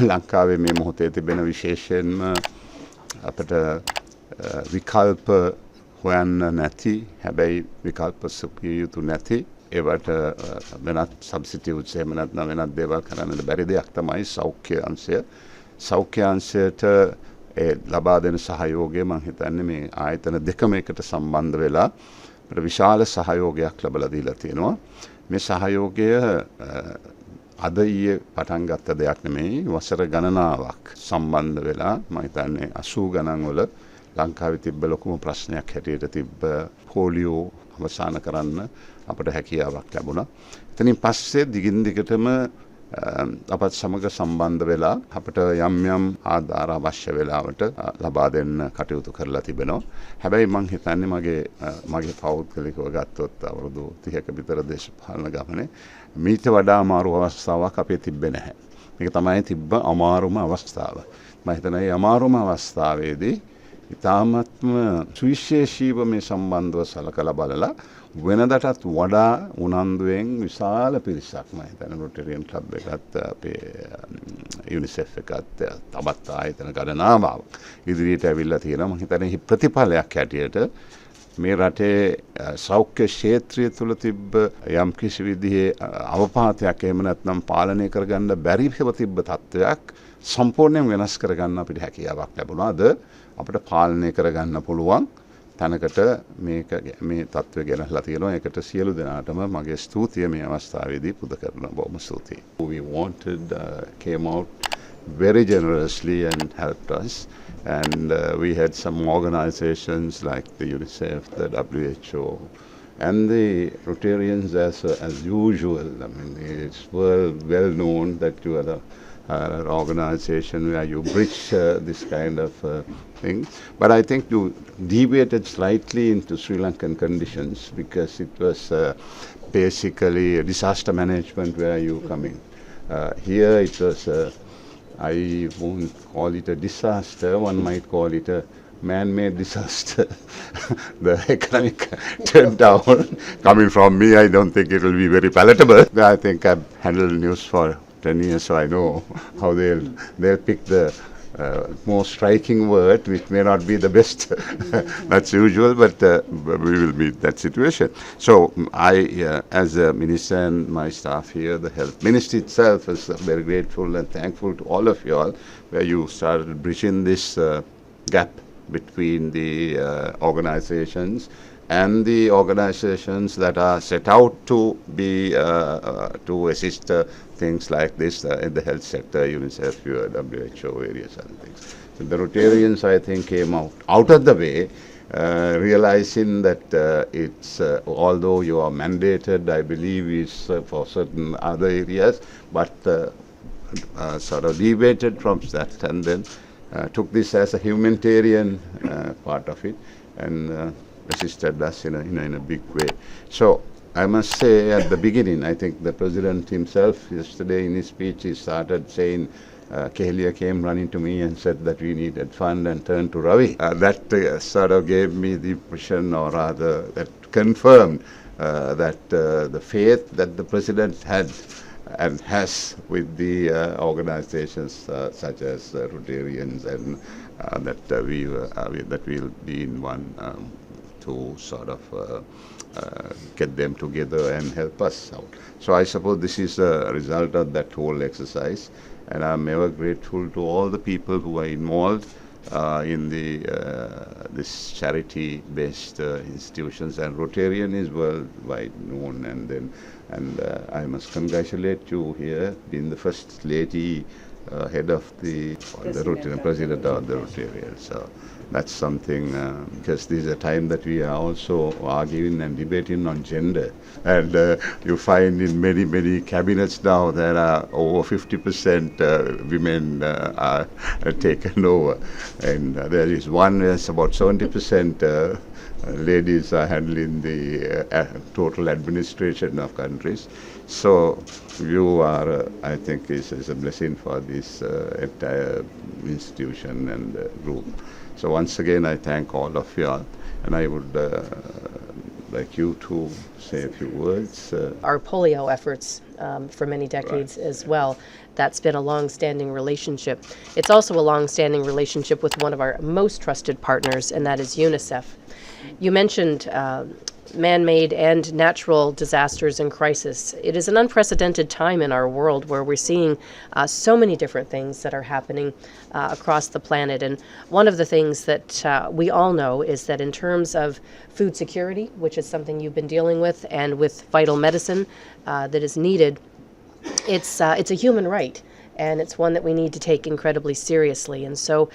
ලංකාවේ මේ මොහොතේ තිබෙන විශේෂයෙන්ම අපට විකල්ප හොයන්න නැති, හැබැයි විකල්ප සුපිය යුතු නැති, ඒවට වෙනත් සබ්ස්ටිටියුට්ස් එහෙම නැත්නම් වෙනත් දේවල් කරන්නට බැරි දෙයක් තමයි සෞඛ්‍ය අංශය. සෞඛ්‍ය අංශයට ලබා දෙන සහයෝගය මම හිතන්නේ මේ ආයතන දෙකම එකට සම්බන්ධ වෙලා විශාල සහයෝගයක් ලැබලා දීලා තියෙනවා. මේ සහයෝගය අද ඊයේ පටන් ගත්ත දෙයක් නෙමෙයි, වසර ගණනාවක් සම්බන්ධ වෙලා මම හිතන්නේ 80 ගණන් වල ලංකාවේ තිබ්බ ලොකුම ප්‍රශ්නයක් හැටියට තිබ්බ පොලියෝ අවසන් කරන්න අපට හැකියාවක් ලැබුණා. එතනින් පස්සේ දිගින් දිගටම අපත් සමග සම්බන්ධ වෙලා අපට යම් යම් ආධාර අවශ්‍ය වෙලාවට ලබා දෙන්න කටයුතු කරලා තිබෙනවා. හැබැයි මම හිතන්නේ මගේ පෞද්ගලිකව ගත්තොත් අවුරුදු 30ක විතර දේශපාලන ගමනේ මීට වඩා අමාරු අවස්ථාවක් අපේ තිබ්බේ නැහැ. මේක තමයි තිබ්බ අමාරුම අවස්ථාව. මම හිතන්නේ මේ අමාරුම අවස්ථාවේදී ඉතාමත්ම සුවිශේෂීව මේ සම්බන්ධව සලකලා බලලා වෙනදටත් වඩා උනන්දුවෙන් විශාල පිරිසක් මම හිතන්නේ රොටේරියන් ක්ලබ් එකත් අපේ යුනිසෙෆ් එකත් තවත් ආයතන ගණනාවක් ඉදිරියට ඇවිල්ලා තියෙනවා. මම හිතන්නේ ප්‍රතිඵලයක් හැටියට මේ රටේ සෞඛ්‍ය ක්ෂේත්‍රය තුළ තිබ්බ යම් කිසි විදිහේ අවපාතයක් එහෙම නැත්නම් පාලනය කරගන්න බැරිව තිබ්බ තත්ත්වයක් සම්පූර්ණයෙන් වෙනස් කරගන්න අපිට හැකියාවක් ලැබුණා. අද අපිට පාලනය කරගන්න පුළුවන් තැනකට මේ තත්ත්වය ගෙනල්ලා තියෙනවා. ඒකට සියලු දෙනාටම මගේ ස්තුතිය මේ අවස්ථාවේදී පුද කරනවා. බොහොම ස්තුතියි. We wanted came out very generously and helped us. And we had some organizations like the UNICEF, the WHO, and the Rotarians as usual. I mean, it's well known that you are an organization where you bridge this kind of thing. But I think you deviated slightly into Sri Lankan conditions because it was basically a disaster management where you come in. Here it was I won't call it a disaster, one might call it a man-made disaster. The economic down coming from me, I don't think it will be very palatable. I think I've handled news for 10 years, so I know how they'll pick the more striking word, which may not be the best. That's usual, but we will meet that situation. So I, as a minister and my staff here, the health ministry itself is very grateful and thankful to all of you all, where you started bridging this gap between the organizations and the organizations that are set out to be to assist things like this in the health sector, UNICEF, WHO, various other things. So the Rotarians, I think, came out of the way, realizing that it's although you are mandated, I believe, is for certain other areas, but sort of deviated from that and then took this as a humanitarian part of it and assisted us in a big way. So I must say at the beginning, I think the president himself yesterday in his speech, he started saying, Kehelia came running to me and said that we needed fund and turned to Ravi. That sort of gave me the impression, or rather that confirmed that the faith that the president had and has with the organizations such as Rotarians and that we'll be in one to sort of get them together and help us out. So I suppose this is a result of that whole exercise, and I'm ever grateful to all the people who are involved in this charity-based institutions, and Rotarian is worldwide known. And I must congratulate you here, being the first lady head of the Rotarian, president of the Rotarian. So that's something, because this is a time that we are also arguing and debating on gender. And you find in many cabinets now there are over 50% women are taken over. And there is one where about 70% ladies are handling the total administration of countries. So you are, I think, is a blessing for this entire institution and group. So once again, I thank all of you all, and I would like you to say a few words. Our polio efforts for many decades as well. That's been a long-standing relationship. It's also a long-standing relationship with one of our most trusted partners, and that is UNICEF. You mentioned man-made and natural disasters and crisis. It is an unprecedented time in our world where we're seeing so many different things that are happening across the planet. And one of the things that we all know is that in terms of food security, which is something you've been dealing with, and with vital medicine that is needed, it's a human right. And it's one that we need to take incredibly seriously. And so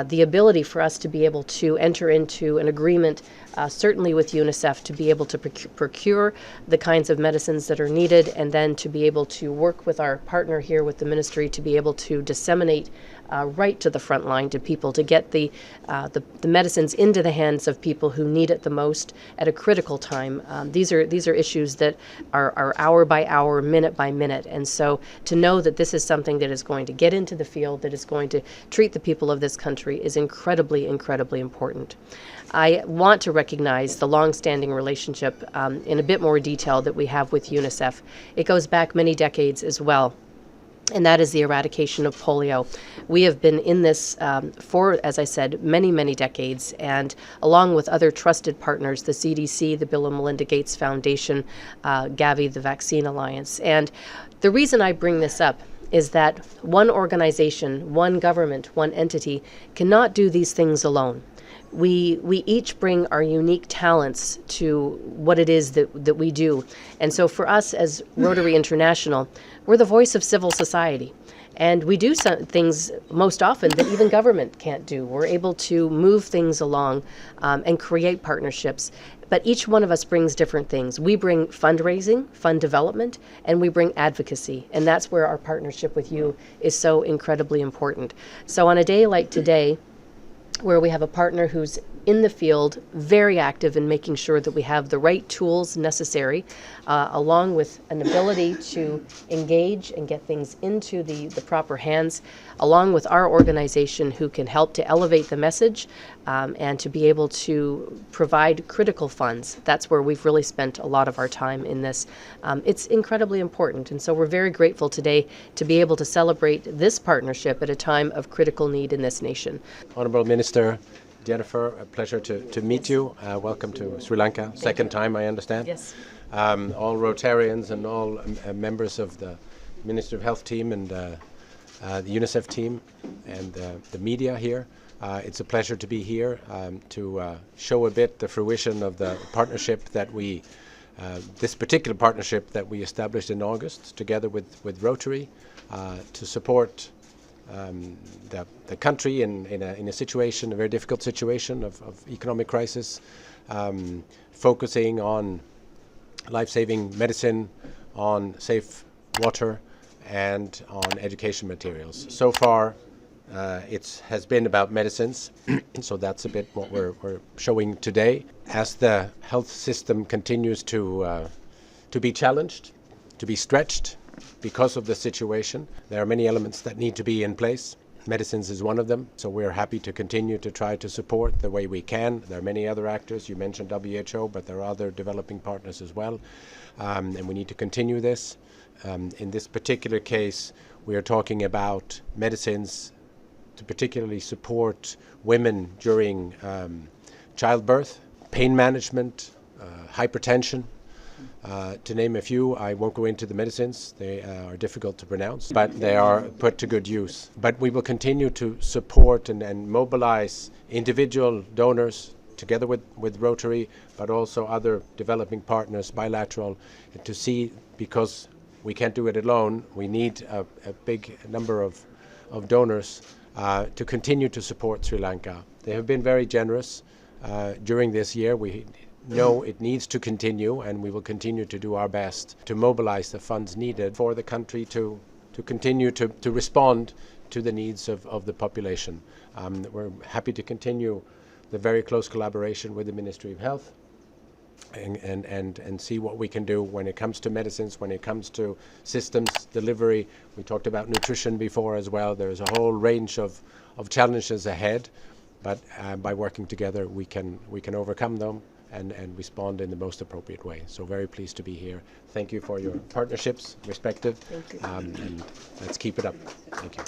the ability for us to be able to enter into an agreement, certainly with UNICEF, to be able to procure the kinds of medicines that are needed, and then to be able to work with our partner here with the ministry to be able to disseminate right to the front line to people, to get the medicines into the hands of people who need it the most at a critical time. These are issues that are hour by hour, minute by minute. And so to know that this is something that is going to get into the field, that is going to treat the people of this country, is incredibly, incredibly important. I want to recognize the long-standing relationship in a bit more detail that we have with UNICEF. It goes back many decades as well, and that is the eradication of polio. We have been in this for, as I said, many, many decades, and along with other trusted partners, the CDC, the Bill and Melinda Gates Foundation, Gavi, the Vaccine Alliance. And the reason I bring this up is that one organization, one government, one entity cannot do these things alone. We each bring our unique talents to what it is that we do. And so for us as Rotary International, we're the voice of civil society. And we do some things most often that even government can't do. We're able to move things along and create partnerships. But each one of us brings different things. We bring fundraising, fund development, and we bring advocacy. And that's where our partnership with you is so incredibly important. So on a day like today, where we have a partner who's in the field, very active in making sure that we have the right tools necessary, along with an ability to engage and get things into the proper hands, along with our organization who can help to elevate the message and to be able to provide critical funds. That's where we've really spent a lot of our time in this. It's incredibly important, and so we're very grateful today to be able to celebrate this partnership at a time of critical need in this nation. Honorable Minister Jennifer, a pleasure to meet you. Welcome to Sri Lanka. Second time, I understand. Yes. All Rotarians and all members of the Ministry of Health team and the UNICEF team and the media here. It's a pleasure to be here to show a bit the fruition of the partnership that this particular partnership that we established in August together with Rotary to support the country in a situation, a very difficult situation of economic crisis, focusing on life-saving medicine, on safe water, and on education materials. So far, it has been about medicines, so that's a bit what we're showing today. As the health system continues to be challenged, to be stretched, because of the situation, there are many elements that need to be in place. Medicines is one of them, so we're happy to continue to try to support the way we can. There are many other actors. You mentioned WHO, but there are other developing partners as well, and we need to continue this. In this particular case, we are talking about medicines to particularly support women during childbirth, pain management, hypertension. To name a few, I won't go into the medicines. They are difficult to pronounce, but they are put to good use. But we will continue to support and mobilize individual donors together with Rotary, but also other developing partners, bilateral, to see, because we can't do it alone, we need a big number of donors to continue to support Sri Lanka. They have been very generous during this year. We know it needs to continue, and we will continue to do our best to mobilize the funds needed for the country to continue to respond to the needs of the population. We're happy to continue the very close collaboration with the Ministry of Health and see what we can do when it comes to medicines, when it comes to systems delivery. We talked about nutrition before as well. There's a whole range of challenges ahead, but by working together we can overcome them and respond in the most appropriate way. So very pleased to be here. Thank you for your partnerships, respective. Thank you. And let's keep it up. Thank you.